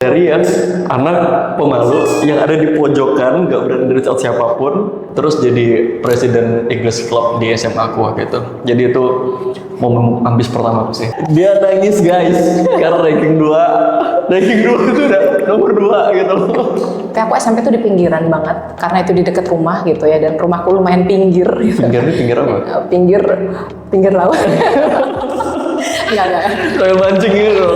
Dari yang anak pemalu yang ada di pojokan, gak berani reach out siapapun, terus jadi presiden English Club di SMA aku gitu. Jadi itu momen ambis pertama aku sih. Dia nangis guys, karena ranking 2 itu udah nomor 2 gitu loh. Kayak aku SMP tuh di pinggiran banget, karena itu di dekat rumah gitu ya, dan rumahku lumayan pinggir gitu. Pinggir apa? Pinggir laut. Enggak. Kayak mancing gitu.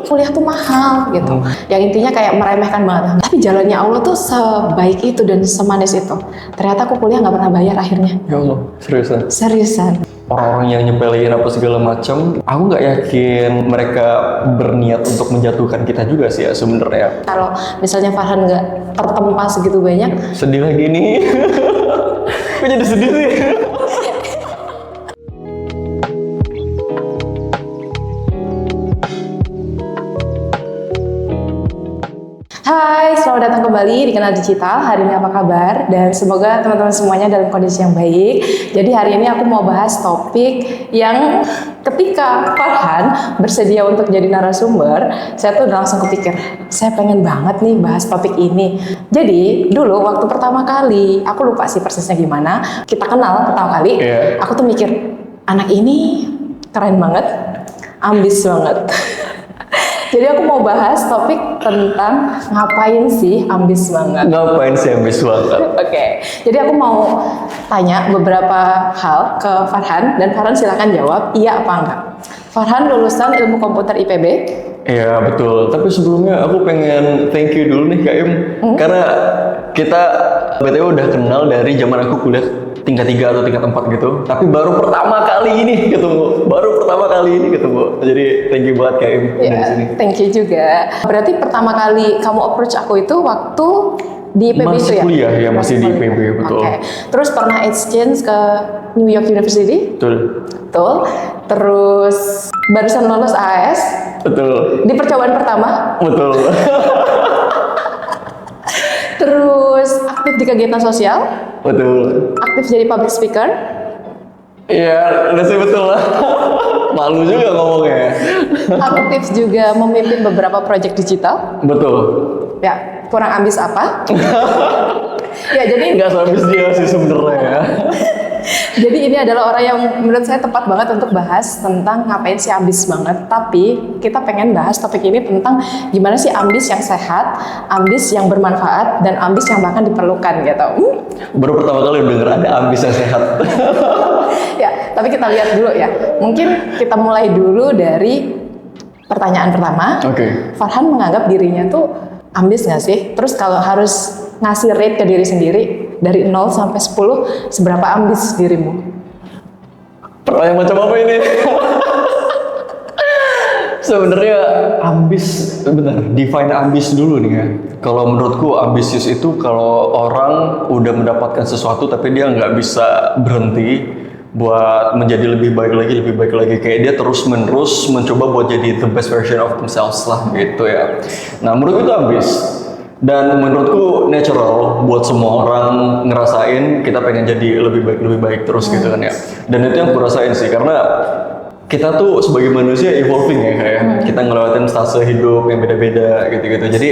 Kuliah tuh mahal gitu. Yang intinya kayak meremehkan banget. Tapi jalannya Allah tuh sebaik itu dan semanis itu. Ternyata aku kuliah nggak pernah bayar akhirnya. Ya Allah, seriusan. Seriusan. Orang-orang yang nyepelein apa segala macam, aku nggak yakin mereka berniat untuk menjatuhkan kita juga sih ya sebenarnya. Kalau misalnya Farhan nggak tertempa segitu banyak, Sedih lagi nih. Kok jadi sedih sih? hai, selamat datang kembali di Kenal Digital. Hari ini apa kabar? Dan semoga teman-teman semuanya dalam kondisi yang baik. Jadi hari ini aku mau bahas topik yang ketika Farhan bersedia untuk jadi narasumber, saya tuh udah langsung kepikir, saya pengen banget nih bahas topik ini. Jadi dulu waktu pertama kali, aku lupa sih persisnya gimana, kita kenal pertama kali, aku tuh mikir, anak ini keren banget, ambis banget. Jadi aku mau bahas topik tentang ngapain sih ambis banget. Ngapain sih ambis banget? Oke, jadi aku mau tanya beberapa hal ke Farhan dan Farhan silakan jawab iya apa enggak. Farhan lulusan ilmu komputer IPB. Iya betul, tapi sebelumnya aku pengen thank you dulu nih Kak Im. Karena kita BTW udah kenal dari zaman aku kuliah tingkat 3 atau tingkat 4 gitu. Tapi baru pertama kali ini ketemu. Jadi thank you banget Kak Im dari sini. Thank you juga. Berarti pertama kali kamu approach aku itu waktu di IPB masih itu ya? Kuliah ya, masih di IPB, betul. Oke. Terus pernah exchange ke New York University? Betul. Terus barusan lolos AAS? Betul. Di percobaan pertama? Betul. Terus aktif di kegiatan sosial? Betul. Aktif jadi public speaker? Iya, udah sih betul lah. Malu juga ngomongnya. Aktif juga memimpin beberapa proyek digital? Betul. Ya, kurang ambis apa? Ya, jadi nggak sehabis dia sih sebenarnya ya. Jadi ini adalah orang yang menurut saya tepat banget untuk bahas tentang ngapain sih ambis banget. Tapi kita pengen bahas topik ini tentang gimana sih ambis yang sehat, ambis yang bermanfaat, dan ambis yang bahkan diperlukan gitu. Baru pertama kali denger ada ambis yang sehat. Ya, tapi kita lihat dulu ya. Mungkin kita mulai dulu dari pertanyaan pertama. Oke. Farhan menganggap dirinya tuh ambis nggak sih? Terus kalau harus ngasih rate ke diri sendiri dari 0 sampai 10, seberapa ambis dirimu? Pertanyaan macam apa ini? Sebenarnya ambis, benar, define ambis dulu nih ya. Kalau menurutku ambisius itu kalau orang udah mendapatkan sesuatu tapi dia nggak bisa berhenti buat menjadi lebih baik lagi. Kayak dia terus menerus mencoba buat jadi the best version of themselves lah gitu ya. Nah menurutku itu ambis. Dan menurutku natural buat semua orang ngerasain kita pengen jadi lebih baik terus gitu kan ya. Dan itu yang aku rasain sih, karena kita tuh sebagai manusia evolving ya kayak kita ngelewatin fase hidup yang beda-beda gitu-gitu. Jadi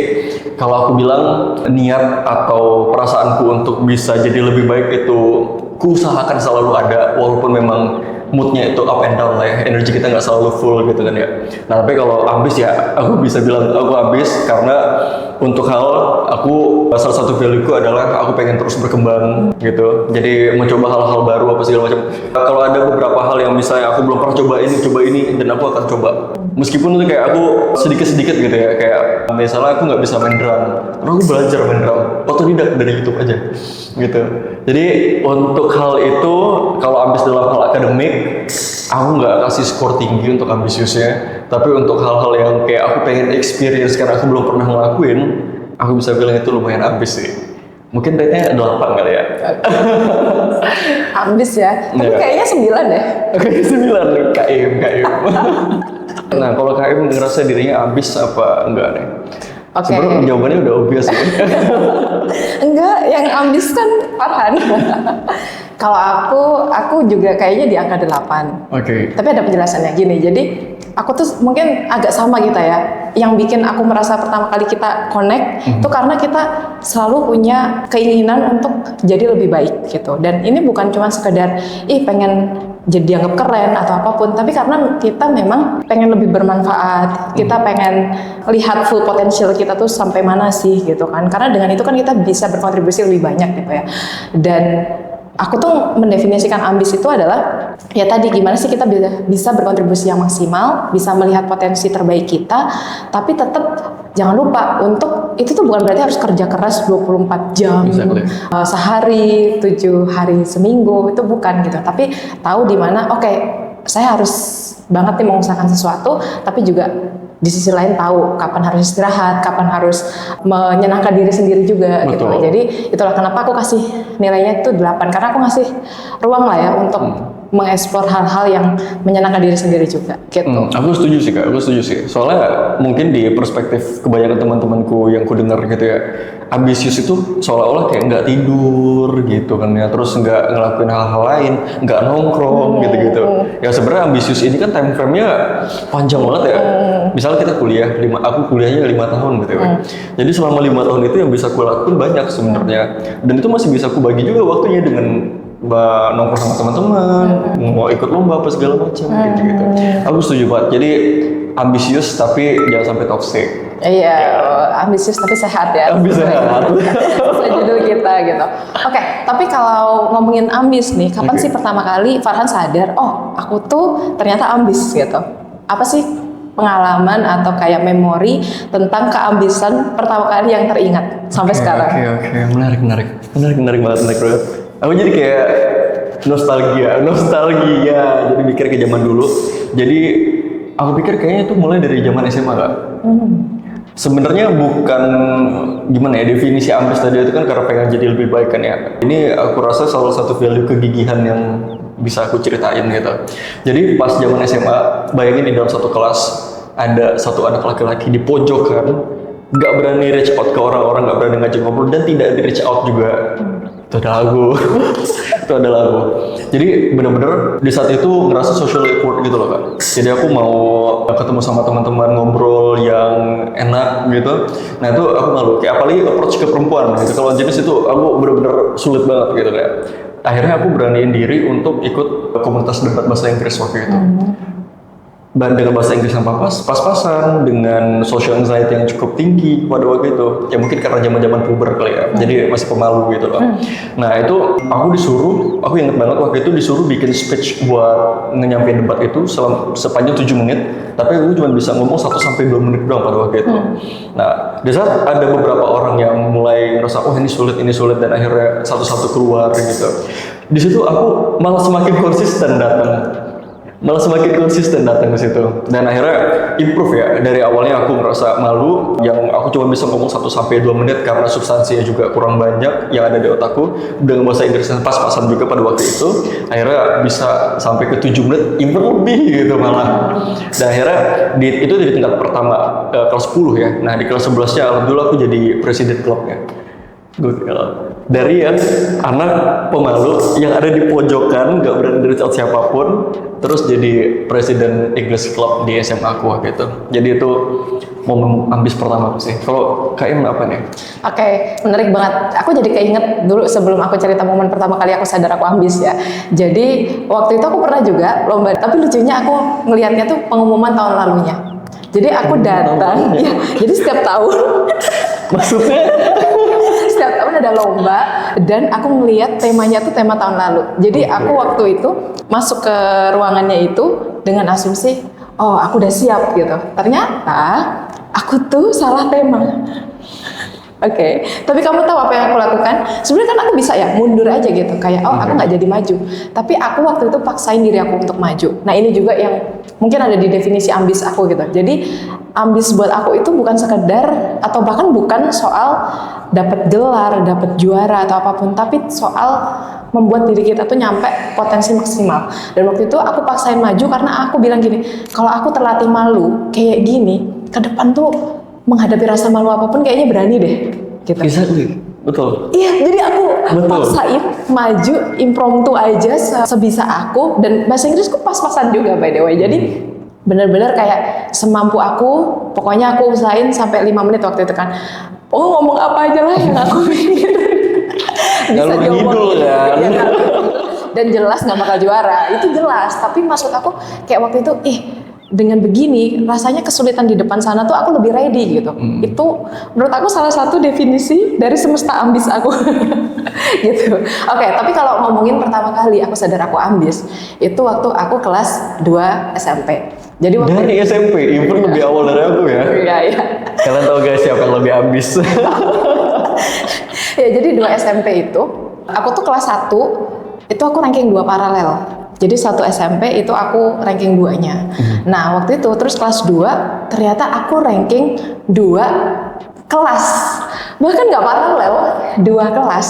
kalau aku bilang niat atau perasaanku untuk bisa jadi lebih baik itu ku usahakan selalu ada, walaupun memang moodnya itu up and down lah ya, energi kita nggak selalu full gitu kan ya. Nah tapi kalau ambis ya aku bisa bilang aku ambis karena untuk hal aku salah satu value ku adalah aku pengen terus berkembang gitu. Jadi mencoba hal-hal baru apa segala macam. Kalau ada beberapa hal yang misalnya aku belum pernah coba ini dan aku akan coba. Meskipun itu kayak aku sedikit-sedikit gitu ya, kayak misalnya aku nggak bisa main drum, karena aku belajar main drum, otodidak dari YouTube aja gitu. Jadi untuk hal itu kalau ambis dalam hal akademik, aku nggak kasih skor tinggi untuk ambisiusnya. Tapi untuk hal-hal yang kayak aku pengen experience karena aku belum pernah ngelakuin, aku bisa bilang itu lumayan ambis sih. Mungkin rate-nya 8 kali ya. Ambis ya, tapi kayaknya 9 deh. Oke, 9 KM. Nah, kalau KM ngerasa dirinya ambis apa enggak nih? Oke. Sebenarnya jawabannya udah obvious ya. Enggak, yang ambis kan Farhan. Kalau aku juga kayaknya di angka 8. Oke. Tapi ada penjelasannya gini. Jadi aku tuh mungkin agak sama kita ya. Yang bikin aku merasa pertama kali kita connect itu karena kita selalu punya keinginan untuk jadi lebih baik gitu. Dan ini bukan cuma sekedar pengen jadi dianggap keren atau apapun, tapi karena kita memang pengen lebih bermanfaat, kita pengen lihat full potential kita tuh sampai mana sih gitu kan. Karena dengan itu kan kita bisa berkontribusi lebih banyak gitu ya. Dan aku tuh mendefinisikan ambis itu adalah ya tadi gimana sih kita bisa berkontribusi yang maksimal, bisa melihat potensi terbaik kita, tapi tetap jangan lupa untuk itu tuh bukan berarti harus kerja keras 24 jam sehari, 7 hari seminggu, itu bukan gitu. Tapi tahu di mana saya harus banget nih mengusahakan sesuatu, tapi juga di sisi lain tahu kapan harus istirahat, kapan harus menyenangkan diri sendiri juga. Betul. Gitu. Jadi itulah kenapa aku kasih nilainya itu 8, karena aku ngasih ruang lah ya untuk mengeksplor hal-hal yang menyenangkan diri sendiri juga gitu. Aku setuju sih Kak, aku setuju sih. Soalnya mungkin di perspektif kebanyakan teman-temanku yang ku dengar gitu ya, ambisius itu seolah-olah kayak nggak tidur gitu kan ya, terus nggak ngelakuin hal-hal lain, nggak nongkrong gitu-gitu. Ya sebenarnya ambisius ini kan time frame-nya panjang banget ya. Misalnya kita kuliah, aku kuliahnya 5 tahun gitu ya. Jadi selama 5 tahun itu yang bisa aku lakuin banyak sebenarnya. Dan itu masih bisa aku bagi juga waktunya dengan nongkrong sama teman-teman, mau ikut lomba apa segala macam gitu. Aku setuju banget. Jadi ambisius tapi jangan sampai toxic. Iya, ambisius tapi sehat ya. Ambis sehat. Sesuai judul kita gitu. Oke, tapi kalau ngomongin ambis nih, kapan sih pertama kali Farhan sadar, aku tuh ternyata ambis gitu? Apa sih pengalaman atau kayak memori tentang keambisan pertama kali yang teringat sampai sekarang? Oke, menarik banget. Aku jadi kayak nostalgia. Jadi mikir ke zaman dulu. Jadi aku pikir kayaknya itu mulai dari zaman SMA Kak. Sebenarnya bukan gimana ya, definisi ambis tadi itu kan karena pengen jadi lebih baik kan ya. Ini aku rasa salah satu value kegigihan yang bisa aku ceritain gitu. Jadi pas zaman SMA, bayangin di dalam satu kelas ada satu anak laki-laki di pojokan, nggak berani reach out ke orang-orang, nggak berani ngajak ngobrol, dan tidak di reach out juga. Itu ada lagu. Jadi benar-benar di saat itu ngerasa social awkward gitu loh Kak. Jadi aku mau ketemu sama teman-teman ngobrol yang enak gitu. Nah itu aku malu. Kayak apalagi approach ke perempuan gitu. Kalau jenis itu aku benar-benar sulit banget gitu kayak. Akhirnya aku beraniin diri untuk ikut komunitas debat bahasa Inggris waktu itu. Dan dengan bahasa Inggris yang pas-pasan, dengan social anxiety yang cukup tinggi pada waktu itu. Ya mungkin karena zaman-zaman puber kali ya, jadi masih pemalu gitu loh. Nah itu aku inget banget waktu itu disuruh bikin speech buat nyampein debat itu sepanjang 7 menit, tapi aku cuma bisa ngomong 1-2 menit doang pada waktu itu. Nah di saat ada beberapa orang yang mulai ngerasa, ini sulit, dan akhirnya satu-satu keluar gitu. Di situ aku malah semakin konsisten datang ke situ, dan akhirnya improve ya. Dari awalnya aku merasa malu, yang aku cuma bisa ngomong 1-2 menit karena substansinya juga kurang banyak yang ada di otakku, dengan bahasa Inggris yang pas-pasan juga pada waktu itu. Akhirnya bisa sampai ke 7 menit, improve lebih gitu malah. Dan akhirnya itu di tingkat pertama, kelas 10 ya. Nah di kelas 11-nya alhamdulillah aku jadi presiden klubnya. Dari yang anak pemalu yang ada di pojokan, gak berani reach out siapapun, terus jadi presiden English Club di SMA aku gitu. Jadi itu momen ambis pertama aku sih. Kalau Kak Im apa nih? Oke, menarik banget. Aku jadi keinget dulu sebelum aku cerita momen pertama kali aku sadar aku ambis ya. Jadi waktu itu aku pernah juga lomba, tapi lucunya aku ngelihatnya tuh pengumuman tahun lalunya. Jadi aku datang, ya, jadi setiap tahun. Maksudnya? Setiap tahun ada lomba, dan aku ngelihat temanya tuh tema tahun lalu. Jadi aku waktu itu masuk ke ruangannya itu dengan asumsi, aku udah siap gitu. Ternyata aku tuh salah tema. Oke, tapi kamu tahu apa yang aku lakukan? Sebenarnya kan aku bisa ya mundur aja gitu, kayak aku nggak jadi maju. Tapi aku waktu itu paksain diri aku untuk maju. Nah ini juga yang mungkin ada di definisi ambis aku gitu. Jadi ambis buat aku itu bukan sekedar atau bahkan bukan soal dapat gelar, dapat juara atau apapun, tapi soal membuat diri kita tuh nyampe potensi maksimal. Dan waktu itu aku paksain maju karena aku bilang gini, kalau aku terlatih malu kayak gini, ke depan tuh menghadapi rasa malu apapun kayaknya berani deh gitu. Exactly. Betul. Iya, jadi aku Betul. paksain maju impromptu aja sebisa aku, dan bahasa Inggrisku pas-pasan juga by the way. Jadi bener-bener kayak semampu aku, pokoknya aku usahain sampai 5 menit waktu itu kan. Oh, ngomong apa aja lah yang aku pikir. Bisa Kalau ngidul kan. ya kan? Dan jelas nggak bakal juara, itu jelas. Tapi maksud aku kayak waktu itu, dengan begini rasanya kesulitan di depan sana tuh aku lebih ready gitu. Itu menurut aku salah satu definisi dari semesta ambis aku. Gitu. Oke, tapi kalau ngomongin pertama kali aku sadar aku ambis, itu waktu aku kelas 2 SMP. Jadi waktu Dari SMP, even lebih awal dari aku ya. Iya. Kalian tahu guys siapa yang lebih ambis? Ya, jadi 2 SMP itu, aku tuh kelas 1 itu aku ranking 2 paralel. Jadi 1 SMP itu aku ranking 2-nya. Nah, waktu itu terus kelas 2 ternyata aku ranking 2 kelas. Bahkan nggak paralel, 2 kelas.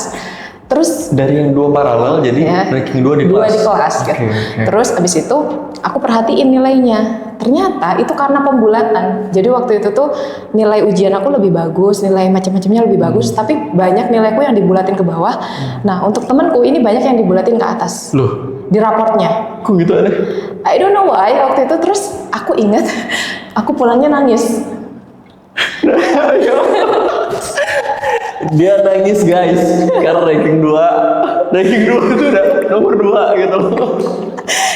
Terus Dari yang 2 paralel jadi ya, ranking 2 di 2 kelas. di kelas Oke, gitu. oke. Terus abis itu aku perhatiin nilainya. Ternyata itu karena pembulatan. Jadi waktu itu tuh nilai ujian aku lebih bagus, nilai macam-macamnya lebih bagus, tapi banyak nilaiku yang dibulatin ke bawah. Nah, untuk temanku ini banyak yang dibulatin ke atas. Loh, Di raportnya. kok gitu aneh? I don't know why waktu itu. Terus aku ingat aku pulangnya nangis. Dia nangis guys karena ranking 2 itu udah nomor 2 gitu loh.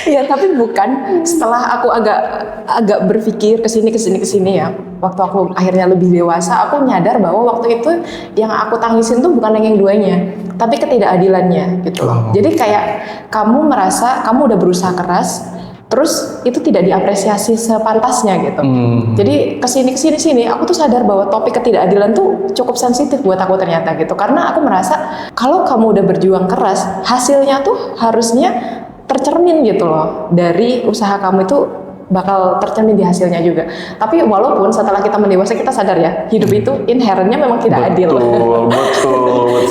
Iya, tapi bukan setelah aku agak berpikir kesini ya. Waktu aku akhirnya lebih dewasa, aku nyadar bahwa waktu itu yang aku tangisin tuh bukan ranking 2-nya, tapi ketidakadilannya gitu loh. Jadi kayak kamu merasa kamu udah berusaha keras, terus itu tidak diapresiasi sepantasnya gitu. Jadi kesini aku tuh sadar bahwa topik ketidakadilan tuh cukup sensitif buat aku ternyata gitu. Karena aku merasa kalau kamu udah berjuang keras, hasilnya tuh harusnya tercermin gitu loh. Dari usaha kamu itu bakal tercermin di hasilnya juga. Tapi walaupun setelah kita mendewasa kita sadar ya, hidup itu inherentnya memang tidak adil. Betul.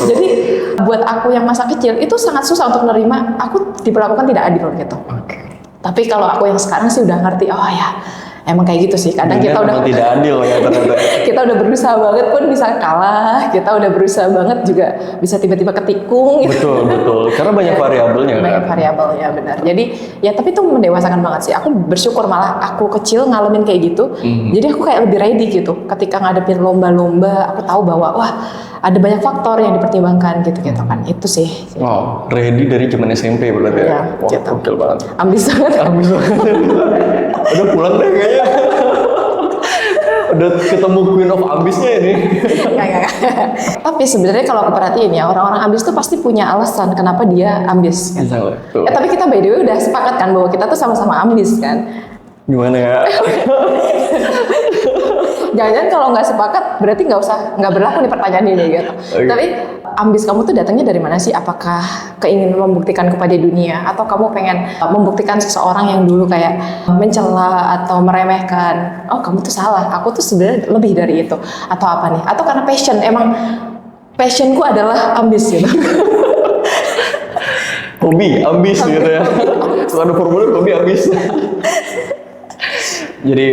Jadi buat aku yang masa kecil itu sangat susah untuk menerima aku diperlakukan tidak adil gitu. Oke. Tapi kalau aku yang sekarang sih udah ngerti, oh ya emang kayak gitu sih. Kadang kita udah memang tidak adil ya ternyata. kita udah berusaha banget pun bisa kalah. Kita udah berusaha banget juga bisa tiba-tiba ketikung. Gitu. Betul. Karena banyak variabelnya kan. Banyak variabelnya, benar. Jadi ya tapi itu mendewasakan banget sih. Aku bersyukur malah aku kecil ngalamin kayak gitu. Jadi aku kayak lebih ready gitu. Ketika ngadepin lomba-lomba, aku tahu bahwa wah ada banyak faktor yang dipertimbangkan gitu kan. Itu sih. Wow, ready dari zaman SMP berarti ya. Iya, Wah, gitu. gokil banget. Ambis banget. Ambis banget. Udah pulang deh kayaknya. Udah ketemu Queen of Ambisnya ini. Nggak. Tapi sebenarnya kalau aku perhatiin ya, orang-orang ambis tuh pasti punya alasan kenapa dia ambis kan. Betul. Tapi kita by the way udah sepakat kan bahwa kita tuh sama-sama ambis kan. Gimana ya? Jangan-jangan kalau nggak sepakat berarti nggak berlaku nih pertanyaan ini gitu. Oke. Tapi ambis kamu tuh datangnya dari mana sih? Apakah keinginan membuktikan kepada dunia, atau kamu pengen membuktikan seseorang yang dulu kayak mencela atau meremehkan? Oh, kamu tuh salah. Aku tuh sebenarnya lebih dari itu. Atau apa nih? Atau karena passion? Emang passionku adalah ambis gitu. Hobi ambis gitu ya. Kalau ada formulir hobi ambis. Jadi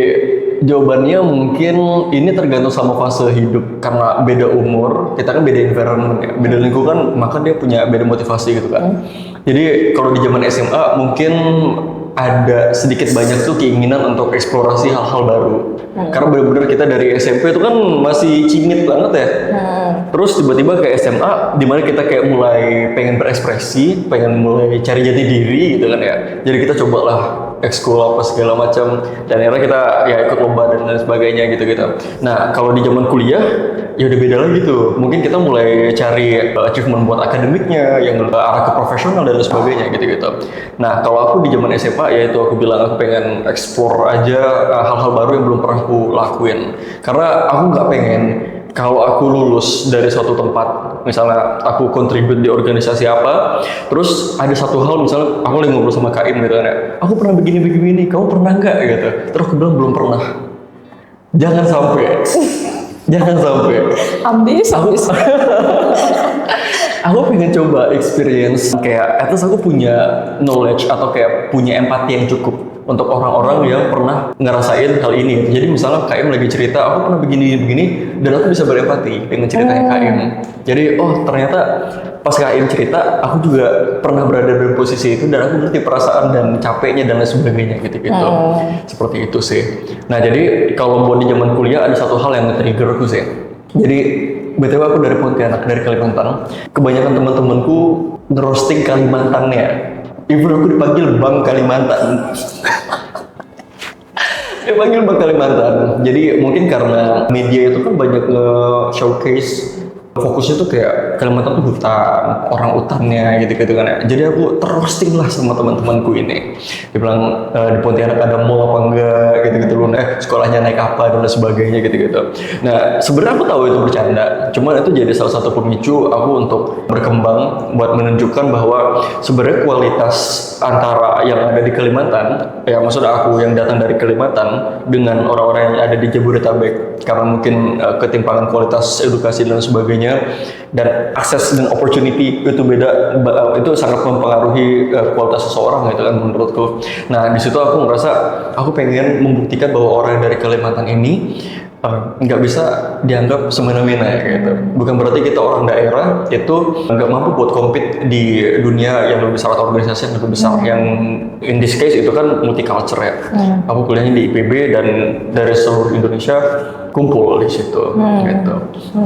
jawabannya mungkin ini tergantung sama fase hidup, karena beda umur, kita kan beda environment ya, beda lingkungan, maka dia punya beda motivasi gitu kan. Jadi kalau di zaman SMA mungkin ada sedikit banyak tuh keinginan untuk eksplorasi hal-hal baru. Karena benar-benar kita dari SMP itu kan masih cingit banget ya. Terus tiba-tiba ke SMA dimana kita kayak mulai pengen berekspresi, pengen mulai cari jati diri gitu kan ya. Jadi kita cobalah ekskul apa segala macam, dan akhirnya kita ya ikut lomba dan lain sebagainya gitu-gitu. Nah, kalau di zaman kuliah ya udah beda lagi tuh. Mungkin kita mulai cari achievement buat akademiknya yang arah ke profesional dan lain sebagainya gitu-gitu. Nah, kalau aku di zaman SMA ya itu aku bilang aku pengen explore aja hal-hal baru yang belum pernah aku lakuin. Karena aku nggak pengen kalau aku lulus dari suatu tempat, misalnya aku kontribut di organisasi apa, terus ada satu hal, misalnya aku lagi ngobrol sama Kaim gitu kan ya, aku pernah begini, kamu pernah nggak gitu? Terus aku bilang belum pernah. Jangan sampai. Ambis. Aku pengen coba experience kayak, at least aku punya knowledge atau kayak punya empati yang cukup untuk orang-orang yang pernah ngerasain hal ini. Jadi misalnya KM lagi cerita, aku pernah begini, dan aku bisa berempati dengan ceritanya KM. Jadi ternyata pas KM cerita, aku juga pernah berada di posisi itu dan aku ngerti perasaan dan capeknya dan lain sebagainya gitu-gitu. Seperti itu sih. Nah jadi kalau buat di zaman kuliah ada satu hal yang nge-trigger aku sih. Jadi BTW aku dari Pontianak, dari Kalimantan. Kebanyakan teman-temanku ngerosting Kalimantannya. Even aku dipanggil Bang Kalimantan. Dipanggil Bang Kalimantan. Jadi mungkin karena media itu kan banyak nge-showcase, fokusnya tuh kayak Kalimantan tuh hutan, orang hutannya gitu-gitu kan ya. Jadi aku terroasting lah sama teman-temanku ini. Dia bilang di Pontianak ada mall apa enggak gitu-gitu loh. Sekolahnya naik apa dan lain sebagainya gitu-gitu. Nah sebenarnya aku tahu itu bercanda. Cuman itu jadi salah satu pemicu aku untuk berkembang buat menunjukkan bahwa sebenarnya kualitas antara yang ada di Kalimantan, ya maksudnya aku yang datang dari Kalimantan dengan orang-orang yang ada di Jabodetabek, karena mungkin ketimpangan kualitas edukasi dan sebagainya dan akses dan opportunity itu beda, itu sangat mempengaruhi kualitas seseorang gitu kan menurutku. Nah di situ aku ngerasa aku pengen membuktikan bahwa orang dari Kalimantan ini nggak bisa dianggap semena-mena gitu. Bukan berarti kita orang daerah itu nggak mampu buat compete di dunia yang lebih besar atau organisasi yang lebih besar. Yang in this case itu kan multicultural ya. Aku kuliahnya di IPB dan dari seluruh Indonesia kumpul di situ gitu.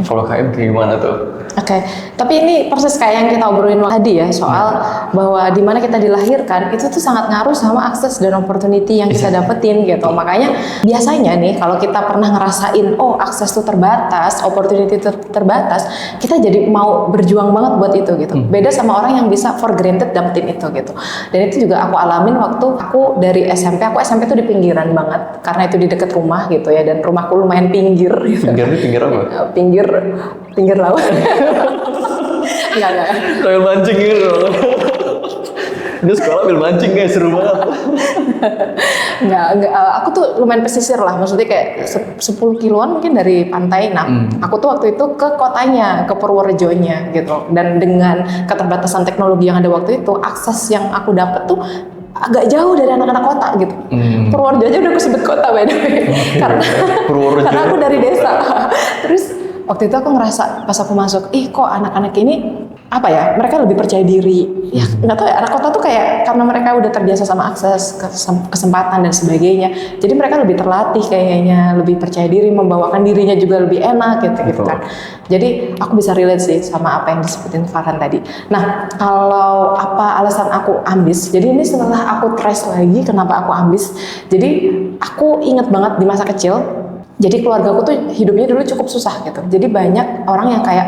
Kalau KM gimana tuh? Oke, tapi ini proses kayak yang kita obrolin tadi ya, soal bahwa di mana kita dilahirkan itu tuh sangat ngaruh sama akses dan opportunity yang kita dapetin gitu. Makanya biasanya nih kalau kita pernah ngerasain akses tuh terbatas, opportunity terbatas, kita jadi mau berjuang banget buat itu gitu. Beda sama orang yang bisa for granted dapetin itu gitu. Dan itu juga aku alamin waktu aku dari SMP. Aku SMP tuh di pinggiran banget karena itu di dekat rumah gitu ya, dan rumahku lumayan pinggir gitu. Pinggir apa? Pinggir laut. Enggak. Sambil mancing gitu. Ini sekolah ambil mancing guys, seru banget. Enggak, aku tuh lumayan pesisir lah, maksudnya kayak 10 kiloan mungkin dari pantai. Nah, aku tuh waktu itu ke kotanya, ke Purworejonya gitu. Dan dengan keterbatasan teknologi yang ada waktu itu, akses yang aku dapet tuh agak jauh dari anak-anak kota gitu. Purworejo aja udah aku sebut kota by the way. Karena aku dari desa. Terus waktu itu aku ngerasa pas aku masuk, kok anak-anak ini apa ya, mereka lebih percaya diri. Ya nggak tahu ya, anak kota tuh kayak karena mereka udah terbiasa sama akses, kesempatan dan sebagainya. Jadi mereka lebih terlatih kayaknya, lebih percaya diri, membawakan dirinya juga lebih enak gitu kan. Jadi aku bisa relate sih sama apa yang disebutin Farhan tadi. Nah, kalau apa alasan aku ambis? Jadi ini setelah aku trace lagi kenapa aku ambis. Jadi aku inget banget di masa kecil. Jadi keluargaku tuh hidupnya dulu cukup susah gitu. Jadi banyak orang yang kayak,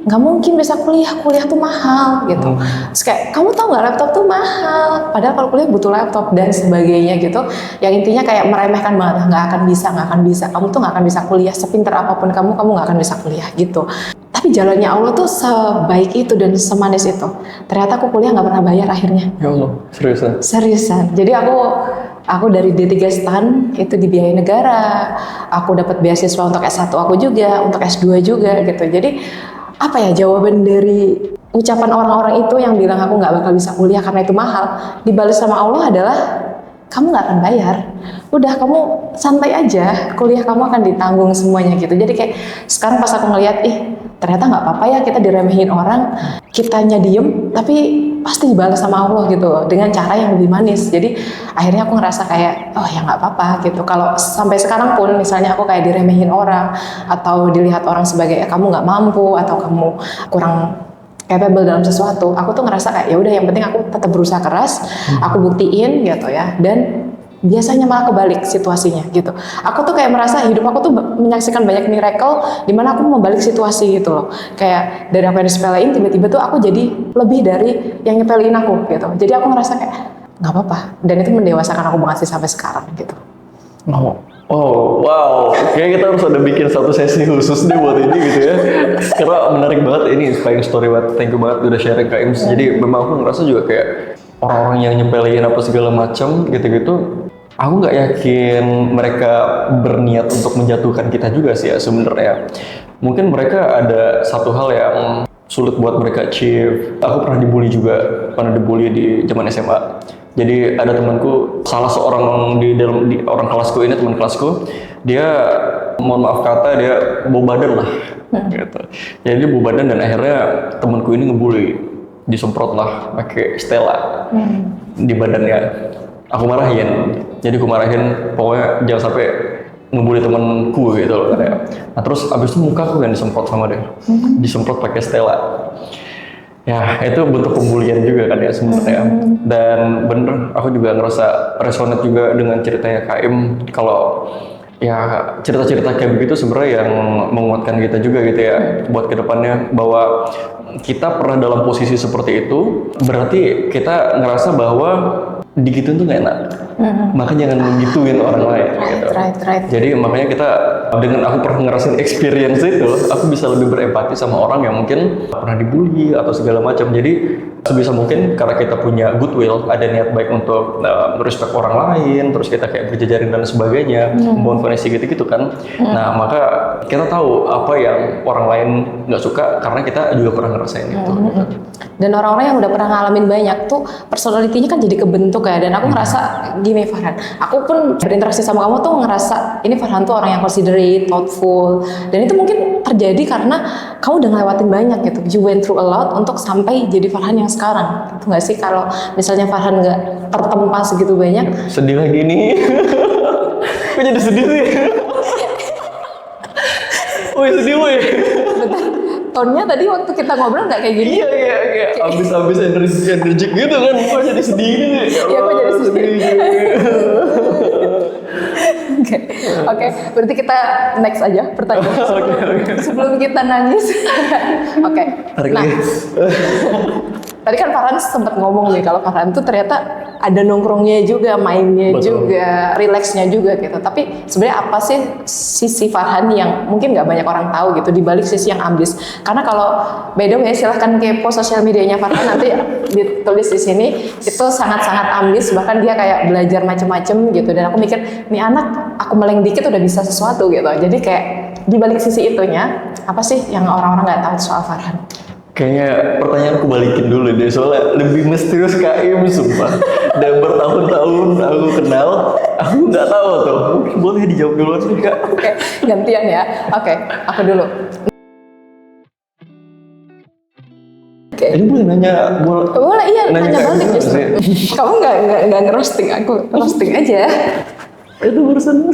nggak mungkin bisa kuliah tuh mahal gitu. Terus kayak, kamu tahu nggak laptop tuh mahal, padahal kalau kuliah butuh laptop dan sebagainya gitu. Yang intinya kayak meremehkan banget, nggak akan bisa. Kamu tuh nggak akan bisa kuliah, sepinter apapun kamu nggak akan bisa kuliah gitu. Tapi jalannya Allah tuh sebaik itu dan semanis itu. Ternyata aku kuliah nggak pernah bayar akhirnya. Ya Allah, seriusan? Seriusan. Jadi aku dari D3 STAN itu dibiayai negara. Aku dapat beasiswa untuk S1 aku juga, untuk S2 juga gitu. Jadi apa ya, jawaban dari ucapan orang-orang itu yang bilang aku nggak bakal bisa kuliah karena itu mahal, dibalas sama Allah adalah kamu nggak akan bayar. Udah, kamu santai aja, kuliah kamu akan ditanggung semuanya gitu. Jadi kayak sekarang pas aku ngeliat, ternyata nggak apa-apa ya kita diremehin orang, kitanya diem, tapi pasti dibalas sama Allah gitu dengan cara yang lebih manis. Jadi akhirnya aku ngerasa kayak, ya nggak apa-apa gitu. Kalau sampai sekarang pun misalnya aku kayak diremehin orang atau dilihat orang sebagai kamu nggak mampu atau kamu kurang capable dalam sesuatu, aku tuh ngerasa kayak ya udah, yang penting aku tetap berusaha keras, aku buktiin gitu ya. Dan biasanya malah kebalik situasinya gitu. Aku tuh kayak merasa hidup aku tuh menyaksikan banyak miracle di mana aku membalik situasi gitu loh. Kayak dari apa yang disepelein tiba-tiba tuh aku jadi lebih dari yang nyepelin aku gitu. Jadi aku ngerasa kayak nggak apa-apa, dan itu mendewasakan aku banget sih sampai sekarang gitu. Oh, wow. Kayaknya kita harus ada bikin satu sesi khusus nih buat ini gitu ya. Karena menarik banget, ini inspiring story banget. Thank you banget udah sharing Kak Ims. Jadi memang aku ngerasa juga kayak orang-orang yang nyempelin apa segala macam gitu-gitu, aku nggak yakin mereka berniat untuk menjatuhkan kita juga sih ya sebenarnya. Mungkin mereka ada satu hal yang sulit buat mereka achieve. Aku pernah dibully juga, pernah dibully di zaman SMA. Jadi ada temanku, salah seorang di orang kelasku ini, teman kelasku, dia mohon maaf kata dia bau badan lah, gitu. Jadi dia bau badan dan akhirnya temanku ini ngebully, disemprot lah pakai Stella di badannya. Aku marahin, jadi aku marahin pokoknya jangan sampai ngebully temanku gitu loh katanya. Nah terus abis itu muka aku yang disemprot sama dia, disemprot pakai Stella. Ya itu bentuk pembulian juga kan ya sebenarnya. Dan bener aku juga ngerasa resonate juga dengan ceritanya Kaim kalau ya cerita-cerita kayak begitu sebenarnya yang menguatkan kita juga gitu ya buat kedepannya, bahwa kita pernah dalam posisi seperti itu berarti kita ngerasa bahwa digituin tuh gak enak. Makanya jangan gituin orang lain gitu. Right. Jadi makanya kita, dengan aku pernah ngerasain experience itu, aku bisa lebih berempati sama orang yang mungkin pernah dibully atau segala macam. Jadi sebisa mungkin karena kita punya goodwill, ada niat baik untuk respect orang lain, terus kita kayak berjejaring dan sebagainya, membangun koneksi gitu-gitu kan. Nah maka kita tahu apa yang orang lain nggak suka karena kita juga pernah ngerasain itu. Gitu. Dan orang-orang yang udah pernah ngalamin banyak tuh personality-nya kan jadi kebentuk ya. Dan aku ngerasa gini Farhan, aku pun berinteraksi sama kamu tuh ngerasa ini Farhan tuh orang yang considerate, thoughtful. Dan itu mungkin terjadi karena kamu udah ngelewatin banyak gitu. You went through a lot untuk sampai jadi Farhan yang sekarang. Itu nggak sih kalau misalnya Farhan nggak tertempa segitu banyak? Sedih lagi nih. Kok jadi sedih sih? Woi sedih woi. Bentar, tonnya tadi waktu kita ngobrol nggak kayak gini? Iya, abis energik gitu kan, kok jadi sedih nih? Iya, kok jadi sedih. Oke, berarti kita next aja pertanyaan sebelum kita nangis. Oke. Nah, tadi kan Farhan sempat ngomong nih kalau Farhan tuh ternyata ada nongkrongnya juga, mainnya juga, relaxnya juga gitu. Tapi sebenarnya apa sih sisi Farhan yang mungkin nggak banyak orang tahu gitu di balik sisi yang ambis? Karena kalau by the way silahkan kepo sosial medianya Farhan, nanti ditulis di sini itu sangat-sangat ambis, bahkan dia kayak belajar macem-macem gitu. Dan aku mikir nih anak aku meleng dikit udah bisa sesuatu gitu. Jadi kayak di balik sisi itunya apa sih yang orang-orang nggak tahu soal Farhan? Kayaknya pertanyaan aku balikin dulu deh, soalnya lebih misterius Kaim sumpah. Dan bertahun-tahun aku kenal, aku nggak tahu tuh. Mungkin boleh dijawab duluan sih Kak. Oke, gantian ya. Oke, aku dulu. Ini boleh nanya, boleh iya nanya balik justru. Kamu nggak ngerosting aku, roasting aja. Itu urusan.